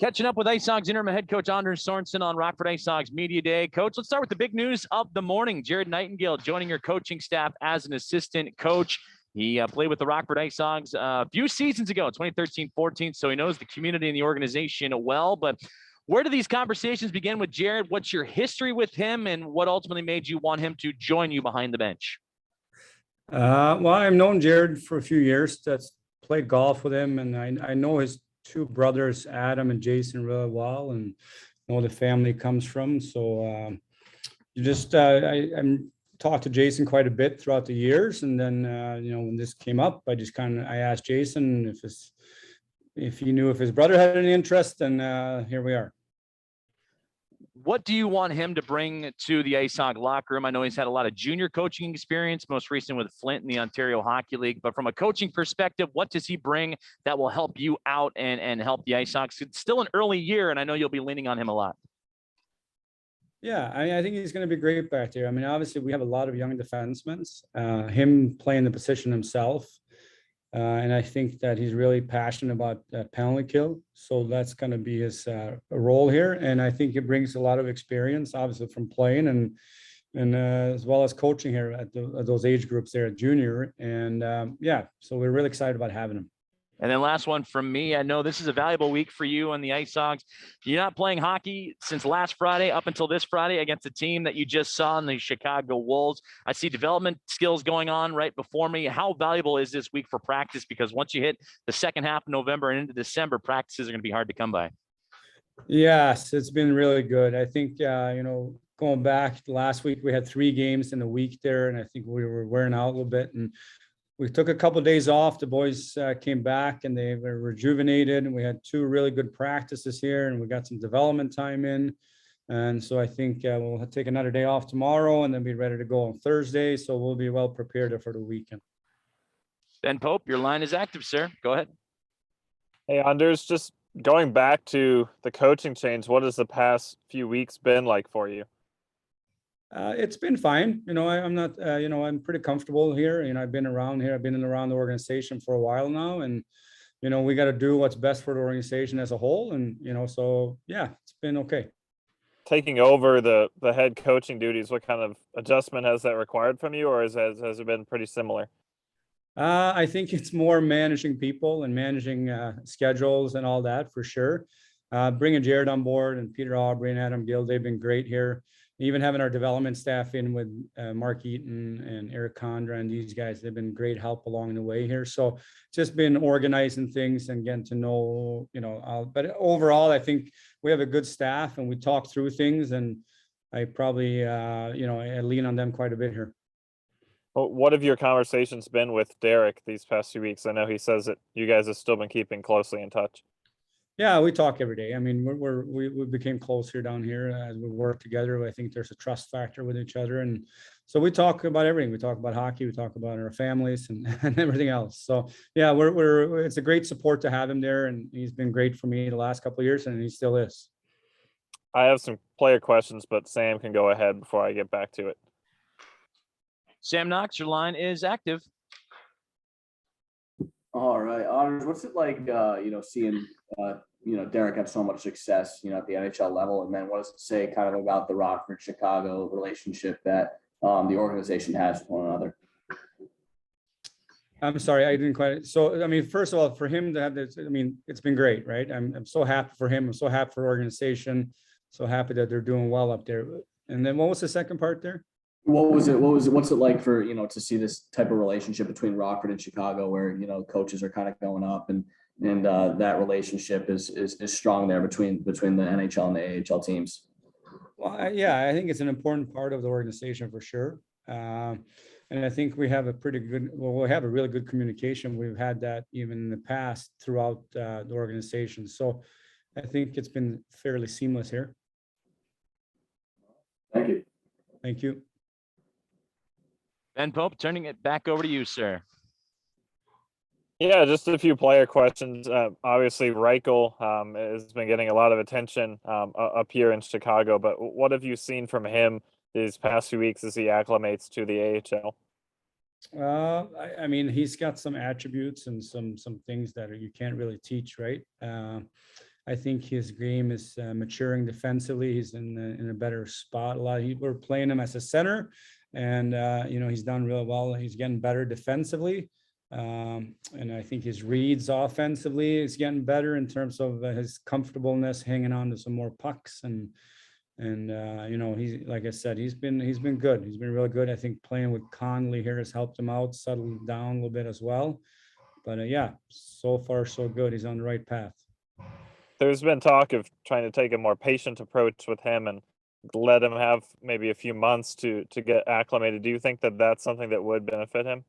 Catching up with IceHogs interim head coach Anders Sorensen on Rockford IceHogs Media Day. Coach, let's start with the big news of the morning. Jared Nightingale joining your coaching staff as an assistant coach. He played with the Rockford IceHogs a few seasons ago, 2013-14, so he knows the community and the organization well. But where do these conversations begin with Jared? What's your history with him, and what ultimately made you want him to join you behind the bench? Well, I've known Jared for a few years. That's played golf with him, and I know his two brothers, Adam and Jason, really well, and know the family comes from. So I'm talked to Jason quite a bit throughout the years, and then when this came up, I asked Jason if he knew if his brother had any interest, and here we are. What do you want him to bring to the IceHog locker room? I know he's had a lot of junior coaching experience, most recent with Flint in the Ontario Hockey League. But from a coaching perspective, what does he bring that will help you out and help the IceHogs? It's still an early year, and I know you'll be leaning on him a lot. Yeah, I think he's going to be great back there. I mean, obviously, we have a lot of young defensemen. Him playing the position himself. And I think that he's really passionate about penalty kill. So that's going to be his role here. And I think he brings a lot of experience, obviously, from playing and as well as coaching here at those age groups there at junior. And so we're really excited about having him. And then last one from me. I know this is a valuable week for you and the IceHogs. You're not playing hockey since last Friday up until this Friday against a team that you just saw in the Chicago Wolves. I see development skills going on right before me. How valuable is this week for practice? Because once you hit the second half of November and into December, practices are going to be hard to come by. Yes, it's been really good. I think, going back last week, we had 3 games in a week there, and I think we were wearing out a little bit. And we took a couple of days off. The boys came back and they were rejuvenated, and we had 2 really good practices here, and we got some development time in. And so I think we'll take another day off tomorrow and then be ready to go on Thursday. So we'll be well prepared for the weekend. Ben Pope, your line is active, sir. Go ahead. Hey, Anders, just going back to the coaching change, what has the past few weeks been like for you? It's been fine. I'm not, I'm pretty comfortable here. I've been around here. I've been around the organization for a while now, and, we got to do what's best for the organization as a whole. And, so yeah, it's been okay. Taking over the head coaching duties, what kind of adjustment has that required from you, or has it been pretty similar? I think it's more managing people and managing schedules and all that for sure. Bringing Jared on board and Peter Aubrey and Adam Gill, they've been great here. Even having our development staff in with Mark Eaton and Eric Condra and these guys, they've been great help along the way here. So just been organizing things and getting to know, but overall, I think we have a good staff and we talk through things, and I probably, I lean on them quite a bit here. Well, what have your conversations been with Derek these past few weeks? I know he says that you guys have still been keeping closely in touch. Yeah, we talk every day. I mean, we became close here down here as we work together. I think there's a trust factor with each other, and so we talk about everything. We talk about hockey, we talk about our families, and everything else. So yeah, it's a great support to have him there, and he's been great for me the last couple of years, and he still is. I have some player questions, but Sam can go ahead before I get back to it. Sam Knox, your line is active. All right, Anders, what's it like, seeing, Derek have so much success, at the NHL level, and then what does it say kind of about the Rockford Chicago relationship that the organization has with one another? I'm sorry, I didn't quite. So, I mean, first of all, for him to have this, I mean, it's been great, right? I'm so happy for him. I'm so happy for the organization. So happy that they're doing well up there. And then what was the second part there? What's it like for, to see this type of relationship between Rockford and Chicago where, coaches are kind of going up and that relationship is strong there between the NHL and the AHL teams? Well, I think it's an important part of the organization for sure. And I think we have a really good communication. We've had that even in the past throughout the organization. So I think it's been fairly seamless here. Thank you. Thank you. Ben Pope, turning it back over to you, sir. Yeah, just a few player questions. Obviously, Reichel has been getting a lot of attention up here in Chicago, but what have you seen from him these past few weeks as he acclimates to the AHL? I mean, he's got some attributes and some things that you can't really teach, right? I think his game is maturing defensively. He's in a better spot. We're playing him as a center, and he's done real well. He's getting better defensively, and I think his reads offensively is getting better in terms of his comfortableness hanging on to some more pucks and he's, like I said, he's been good. He's been really good. I think playing with Connolly here has helped him out, settle down a little bit as well. But yeah, so far so good. He's on the right path. There's been talk of trying to take a more patient approach with him and let him have maybe a few months to get acclimated. Do you think that that's something that would benefit him?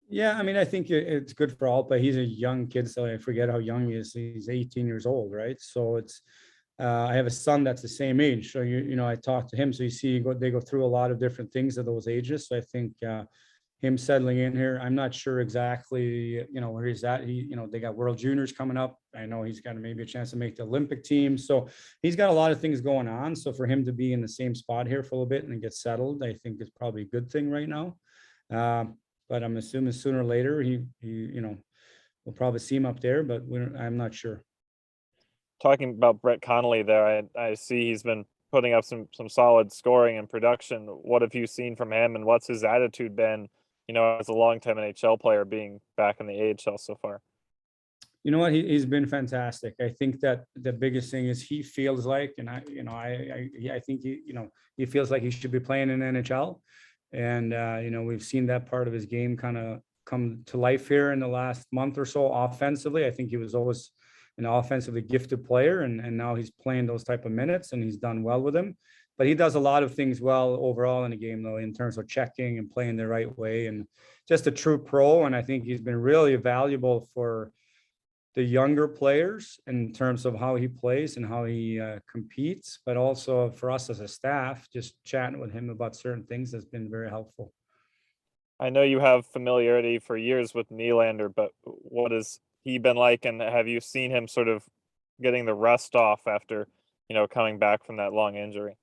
Yeah, I mean, I think it's good for all, but he's a young kid, so I forget how young he is. He's 18 years old, right? So it's I have a son that's the same age, so I talked to him, so you see they go through a lot of different things at those ages. So I think him settling in here, I'm not sure exactly where he's at. They got World Juniors coming up. I know he's got maybe a chance to make the Olympic team, so he's got a lot of things going on. So for him to be in the same spot here for a little bit and get settled, I think is probably a good thing right now. But I'm assuming sooner or later we'll probably see him up there, but I'm not sure. Talking about Brett Connolly there, I see he's been putting up some solid scoring and production. What have you seen from him, and what's his attitude been, as a longtime NHL player being back in the AHL so far? You know what? He's been fantastic. I think that the biggest thing is he feels like, and I think he feels like he should be playing in NHL. And we've seen that part of his game kind of come to life here in the last month or so offensively. I think he was always an offensively gifted player, and now he's playing those type of minutes, and he's done well with them. But he does a lot of things well overall in the game, though, in terms of checking and playing the right way, and just a true pro. And I think he's been really valuable for the younger players in terms of how he plays and how he competes, but also for us as a staff, just chatting with him about certain things has been very helpful. I know you have familiarity for years with Nylander, but what has he been like, and have you seen him sort of getting the rust off after, coming back from that long injury?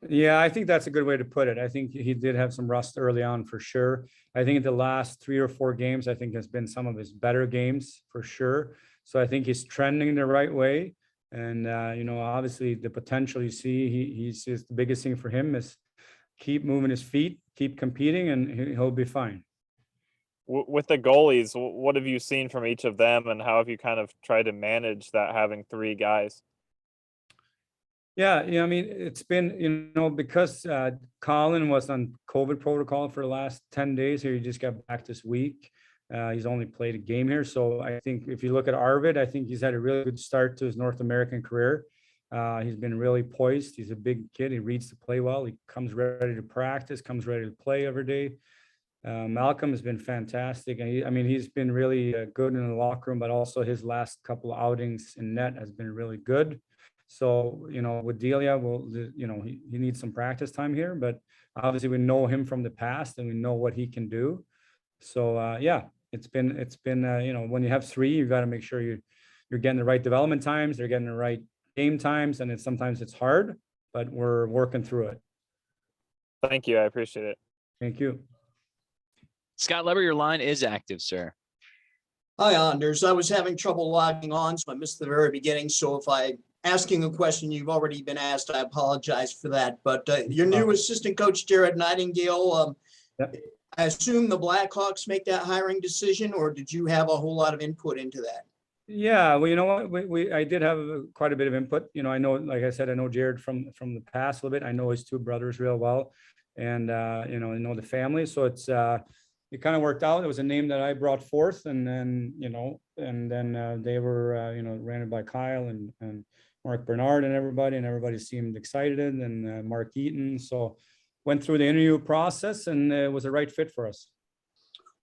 Yeah, I think that's a good way to put it. I think he did have some rust early on for sure. I think the last 3 or 4 games, I think has been some of his better games for sure. So I think he's trending the right way. And, obviously the potential you see, he's just the biggest thing for him is keep moving his feet, keep competing, and he'll be fine. With the goalies, what have you seen from each of them, and how have you kind of tried to manage that, having 3 guys? Yeah, I mean, it's been, because Colin was on COVID protocol for the last 10 days here. He just got back this week. He's only played a game here. So I think if you look at Arvid, I think he's had a really good start to his North American career. He's been really poised. He's a big kid. He reads the play well. He comes ready to practice, comes ready to play every day. Malcolm has been fantastic. And he's been really good in the locker room, but also his last couple of outings in net has been really good. So, with Delia, he needs some practice time here, but obviously we know him from the past and we know what he can do. So, yeah, it's been when you have 3, you got to make sure you're getting the right development times, they're getting the right game times, and sometimes it's hard, but we're working through it. Thank you. I appreciate it. Thank you. Scott Leber, your line is active, sir. Hi, Anders. I was having trouble logging on, so I missed the very beginning. So if I'm asking a question you've already been asked, I apologize for that. But your new assistant coach, Jared Nightingale, Yep. I assume the Blackhawks make that hiring decision, or did you have a whole lot of input into that? Yeah, well, you know what, I did have quite a bit of input. I know, like I said, I know Jared from the past a little bit. I know his 2 brothers real well, and I know the family. So it's it kind of worked out. It was a name that I brought forth, and then they were ran it by Kyle and Mark Bernard and everybody seemed excited, and Mark Eaton. So went through the interview process, and it was a right fit for us.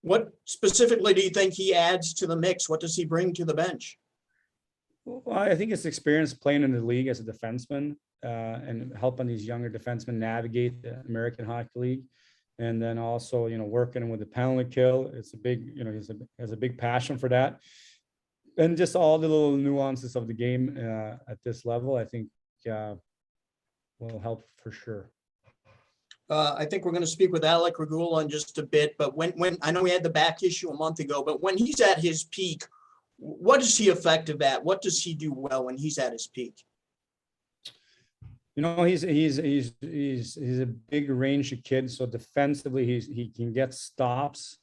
What specifically do you think he adds to the mix? What does he bring to the bench? Well, I think his experience playing in the league as a defenseman and helping these younger defensemen navigate the American Hockey League. And then also, working with the penalty kill. It's a big, he has a big passion for that. And just all the little nuances of the game at this level, I think will help for sure. I think we're going to speak with Alec Regula in just a bit, but when I know we had the back issue a month ago, but when he's at his peak, what is he effective at? What does he do well when he's at his peak? You know, he's a big range kid. So defensively, he can get stops.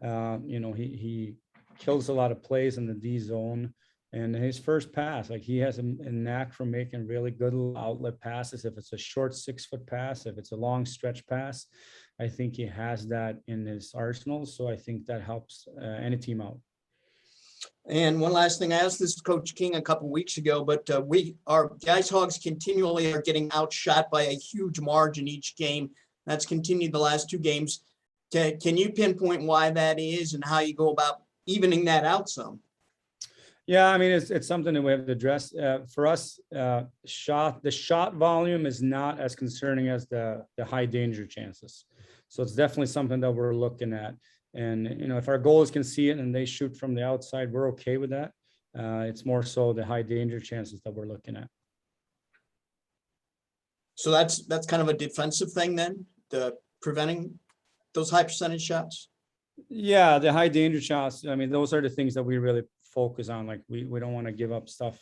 You know, he kills a lot of plays in the D zone. And his first pass, like he has a knack for making really good outlet passes. If it's a short 6-foot pass, if it's a long stretch pass, I think he has that in his arsenal. So I think that helps any team out. And one last thing, I asked this Coach King a couple of weeks ago, but the IceHogs continually are getting outshot by a huge margin each game. That's continued the last 2 games. Can you pinpoint why that is and how you go about evening that out some? Yeah, I mean, it's something that we have to address. For us, the shot volume is not as concerning as the high danger chances. So it's definitely something that we're looking at. And, you know, if our goalies can see it and they shoot from the outside, we're okay with that. It's more so the high danger chances that we're looking at. So that's kind of a defensive thing then, the preventing those high percentage shots? Yeah, the high danger shots. I mean, those are the things that we really focus on. Like we don't want to give up stuff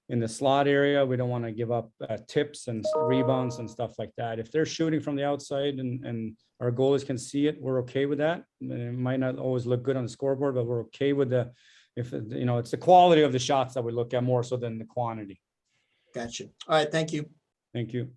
in the slot area. We don't want to give up tips and rebounds and stuff like that. If they're shooting from the outside and our goalies can see it, we're okay with that. It might not always look good on the scoreboard, but we're okay with you know, it's the quality of the shots that we look at more so than the quantity. Gotcha. All right. Thank you. Thank you.